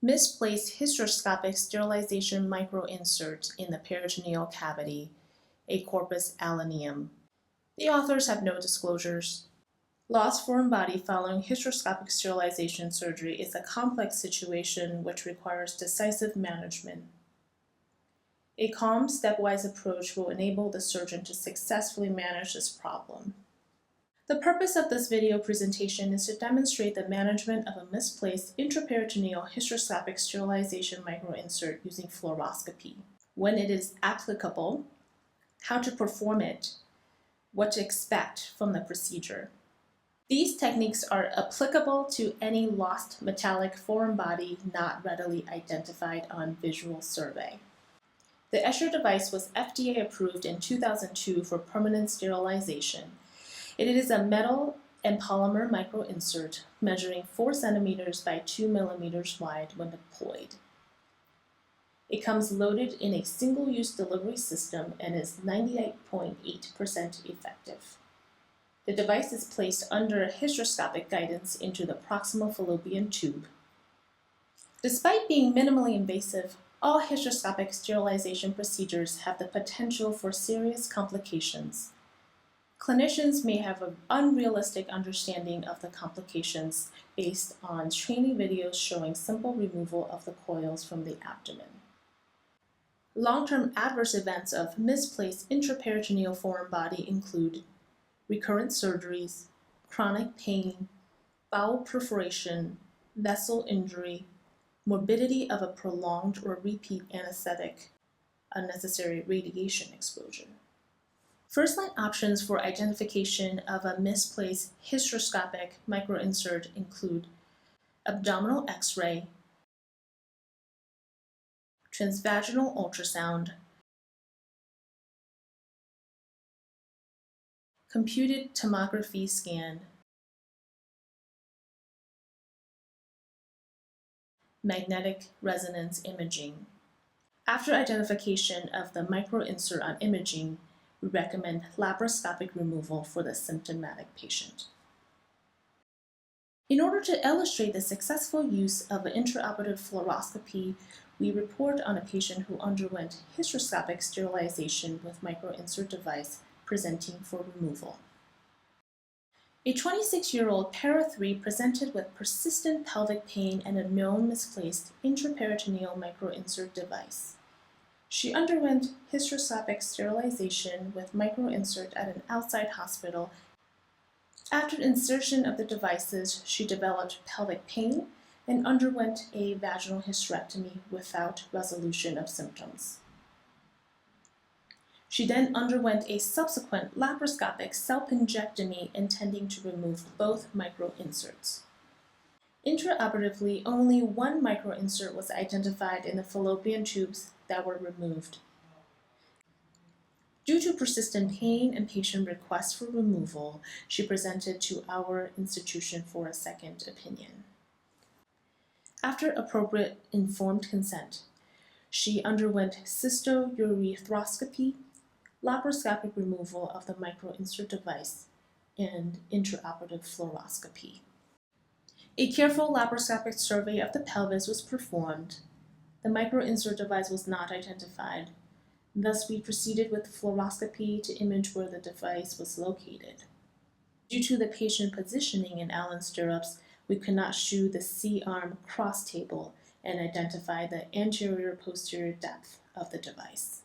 Misplaced hysteroscopic sterilization microinsert in the peritoneal cavity, a corpus alanium. The authors have no disclosures. Lost foreign body following hysteroscopic sterilization surgery is a complex situation which requires decisive management. A calm, stepwise approach will enable the surgeon to successfully manage this problem. The purpose of this video presentation is to demonstrate the management of a misplaced intraperitoneal hysteroscopic sterilization microinsert using fluoroscopy, when it is applicable, how to perform it, what to expect from the procedure. These techniques are applicable to any lost metallic foreign body not readily identified on visual survey. The Essure device was FDA approved in 2002 for permanent sterilization. It is a metal and polymer microinsert measuring 4 cm by 2 mm wide when deployed. It comes loaded in a single-use delivery system and is 98.8% effective. The device is placed under hysteroscopic guidance into the proximal fallopian tube. Despite being minimally invasive, all hysteroscopic sterilization procedures have the potential for serious complications. Clinicians may have an unrealistic understanding of the complications based on training videos showing simple removal of the coils from the abdomen. Long-term adverse events of misplaced intraperitoneal foreign body include recurrent surgeries, chronic pain, bowel perforation, vessel injury, morbidity of a prolonged or repeat anesthetic, unnecessary radiation exposure. First-line options for identification of a misplaced hysteroscopic microinsert include abdominal X-ray, transvaginal ultrasound, computed tomography scan, magnetic resonance imaging. After identification of the microinsert on imaging, we recommend laparoscopic removal for the symptomatic patient. In order to illustrate the successful use of an intraoperative fluoroscopy, we report on a patient who underwent hysteroscopic sterilization with microinsert device presenting for removal. A 26-year-old para-3 presented with persistent pelvic pain and a known misplaced intraperitoneal microinsert device. She underwent hysteroscopic sterilization with microinsert at an outside hospital. After insertion of the devices, she developed pelvic pain and underwent a vaginal hysterectomy without resolution of symptoms. She then underwent a subsequent laparoscopic salpingectomy intending to remove both microinserts. Intraoperatively, only one microinsert was identified in the fallopian tubes that were removed. Due to persistent pain and patient request for removal, she presented to our institution for a second opinion. After appropriate informed consent, she underwent cystourethropy, laparoscopic removal of the microinsert device, and intraoperative fluoroscopy. A careful laparoscopic survey of the pelvis was performed. The microinsert device was not identified. Thus, we proceeded with fluoroscopy to image where the device was located. Due to the patient positioning in Allen stirrups, we could not shew the C-arm cross table and identify the anterior-posterior depth of the device.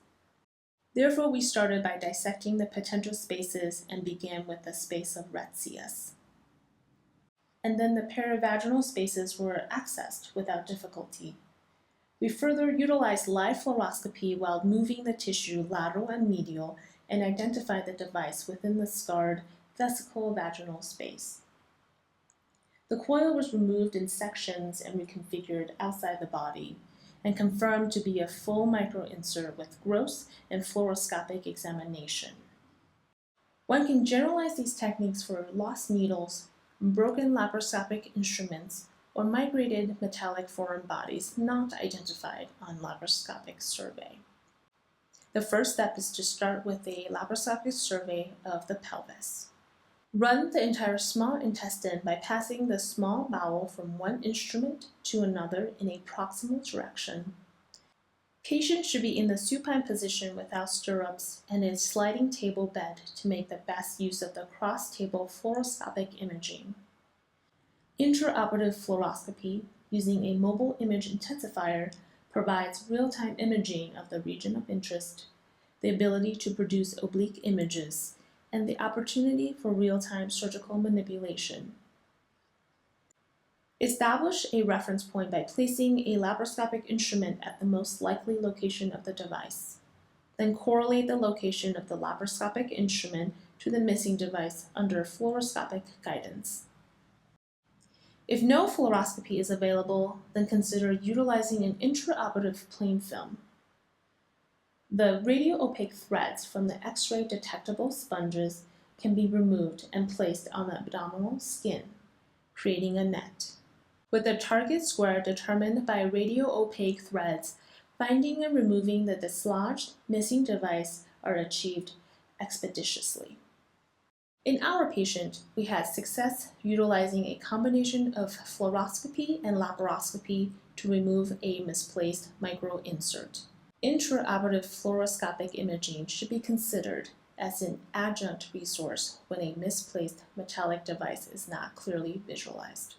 Therefore, we started by dissecting the potential spaces and began with the space of Retzius. And then the perivaginal spaces were accessed without difficulty. We further utilized live fluoroscopy while moving the tissue lateral and medial and identified the device within the scarred vesico-vaginal space. The coil was removed in sections and reconfigured outside the body and confirmed to be a full microinsert with gross and fluoroscopic examination. One can generalize these techniques for lost needles, broken laparoscopic instruments, or migrated metallic foreign bodies not identified on laparoscopic survey. The first step is to start with a laparoscopic survey of the pelvis. Run the entire small intestine by passing the small bowel from one instrument to another in a proximal direction. Patient should be in the supine position without stirrups and a sliding table bed to make the best use of the cross-table fluroscopic imaging. Intraoperative fluoroscopy using a mobile image intensifier provides real-time imaging of the region of interest, the ability to produce oblique images, and the opportunity for real-time surgical manipulation. Establish a reference point by placing a laparoscopic instrument at the most likely location of the device. Then correlate the location of the laparoscopic instrument to the missing device under fluoroscopic guidance. If no fluoroscopy is available, then consider utilizing an intraoperative plain film. The radio-opaque threads from the X-ray detectable sponges can be removed and placed on the abdominal skin, creating a net. With the target square determined by radio-opaque threads, finding and removing the dislodged missing device are achieved expeditiously. In our patient, we had success utilizing a combination of fluoroscopy and laparoscopy to remove a misplaced microinsert. Intraoperative fluoroscopic imaging should be considered as an adjunct resource when a misplaced metallic device is not clearly visualized.